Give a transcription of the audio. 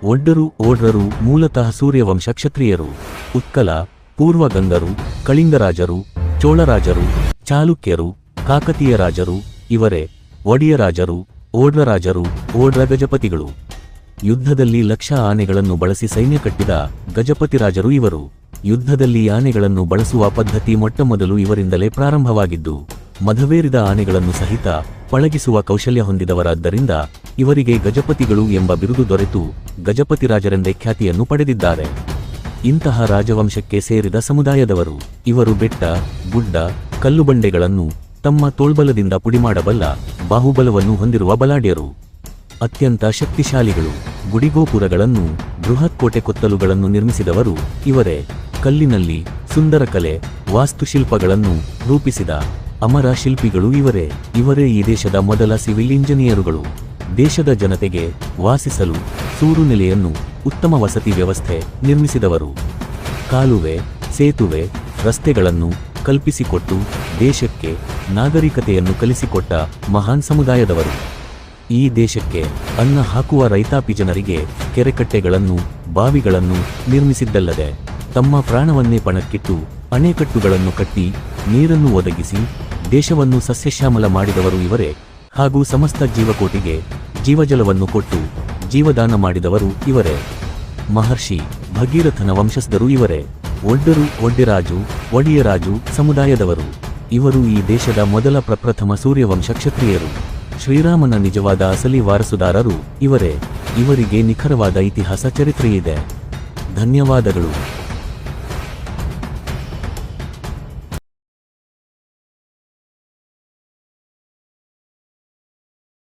ಒಡ್ಡರು ಓಡ್ರರು ಮೂಲತಃ ಸೂರ್ಯವಂಶ ಕ್ಷತ್ರಿಯರು. ಉತ್ಕಲ, ಪೂರ್ವ ಗಂಗರು, ಕಳಿಂಗರಾಜರು, ಚೋಳರಾಜರು, ಚಾಲುಕ್ಯರು, ಕಾಕತೀಯ ರಾಜರು ಇವರೇ. ಒಡಿಯರಾಜರು, ಓಡ್ರರಾಜರು, ಓಡ್ರ ಗಜಪತಿಗಳು. ಯುದ್ಧದಲ್ಲಿ ಲಕ್ಷ ಆನೆಗಳನ್ನು ಬಳಸಿ ಸೈನ್ಯ ಕಟ್ಟಿದ ಗಜಪತಿರಾಜರು ಇವರು. ಯುದ್ಧದಲ್ಲಿ ಆನೆಗಳನ್ನು ಬಳಸುವ ಪದ್ಧತಿ ಮೊಟ್ಟಮೊದಲು ಇವರಿಂದಲೇ ಪ್ರಾರಂಭವಾಗಿದ್ದು, ಮದವೇರಿದ ಆನೆಗಳನ್ನು ಸಹಿತ ಪಳಗಿಸುವ ಕೌಶಲ್ಯ ಹೊಂದಿದವರಾದ್ದರಿಂದ ಇವರಿಗೆ ಗಜಪತಿಗಳು ಎಂಬ ಬಿರುದು ದೊರೆತು ಗಜಪತಿರಾಜರೆಂದೇ ಖ್ಯಾತಿಯನ್ನು ಪಡೆದಿದ್ದಾರೆ. ಇಂತಹ ರಾಜವಂಶಕ್ಕೆ ಸೇರಿದ ಸಮುದಾಯದವರು ಇವರು. ಬೆಟ್ಟ, ಗುಡ್ಡ, ಕಲ್ಲುಬಂಡೆಗಳನ್ನು ತಮ್ಮ ತೋಳ್ಬಲದಿಂದ ಪುಡಿಮಾಡಬಲ್ಲ ಬಾಹುಬಲವನ್ನು ಹೊಂದಿರುವ ಬಲಾಢ್ಯರು. ಅತ್ಯಂತ ಶಕ್ತಿಶಾಲಿಗಳು. ಗುಡಿಗೋಪುರಗಳನ್ನು, ಬೃಹತ್ ಕೋಟೆ ಕೊತ್ತಲುಗಳನ್ನು ನಿರ್ಮಿಸಿದವರು ಇವರೇ. ಕಲ್ಲಿನಲ್ಲಿ ಸುಂದರ ಕಲೆ, ವಾಸ್ತುಶಿಲ್ಪಗಳನ್ನು ರೂಪಿಸಿದ ಅಮರ ಶಿಲ್ಪಿಗಳು ಇವರೇ. ಇವರೇ ಈ ದೇಶದ ಮೊದಲ ಸಿವಿಲ್ ಇಂಜಿನಿಯರುಗಳು. ದೇಶದ ಜನತೆಗೆ ವಾಸಿಸಲು ಸೂರು ನೆಲೆಯನ್ನು, ಉತ್ತಮ ವಸತಿ ವ್ಯವಸ್ಥೆ ನಿರ್ಮಿಸಿದವರು. ಕಾಲುವೆ, ಸೇತುವೆ, ರಸ್ತೆಗಳನ್ನು ಕಲ್ಪಿಸಿಕೊಟ್ಟು ದೇಶಕ್ಕೆ ನಾಗರಿಕತೆಯನ್ನು ಕಲಿಸಿಕೊಟ್ಟ ಮಹಾನ್ ಸಮುದಾಯದವರು. ಈ ದೇಶಕ್ಕೆ ಅನ್ನ ಹಾಕುವ ರೈತಾಪಿ ಜನರಿಗೆ ಕೆರೆಕಟ್ಟೆಗಳನ್ನು, ಬಾವಿಗಳನ್ನು ನಿರ್ಮಿಸಿದ್ದಲ್ಲದೆ ತಮ್ಮ ಪ್ರಾಣವನ್ನೇ ಪಣಕ್ಕಿಟ್ಟು ಅಣೆಕಟ್ಟುಗಳನ್ನು ಕಟ್ಟಿ ನೀರನ್ನು ಒದಗಿಸಿ ದೇಶವನ್ನು ಸಸ್ಯಶ್ಯಾಮಲ ಮಾಡಿದವರು ಇವರೇ. ಹಾಗೂ ಸಮಸ್ತ ಜೀವಕೋಟಿಗೆ ಜೀವಜಲವನ್ನು ಕೊಟ್ಟು ಜೀವದಾನ ಮಾಡಿದವರು ಇವರೇ. ಮಹರ್ಷಿ ಭಗೀರಥನ ವಂಶಸ್ಥರು ಇವರೇ. ಒಡ್ಡರು, ಒಡ್ಡೆರಾಜು, ಒಡಿಯರಾಜು ಸಮುದಾಯದವರು. ಇವರು ಈ ದೇಶದ ಮೊದಲ ಪ್ರಪ್ರಥಮ ಸೂರ್ಯವಂಶ ಕ್ಷತ್ರಿಯರು. ಶ್ರೀರಾಮನ ನಿಜವಾದ ಅಸಲಿ ವಾರಸುದಾರರು ಇವರೇ. ಇವರಿಗೆ ನಿಖರವಾದ ಇತಿಹಾಸ ಚರಿತ್ರೆಯಿದೆ. ಧನ್ಯವಾದಗಳು.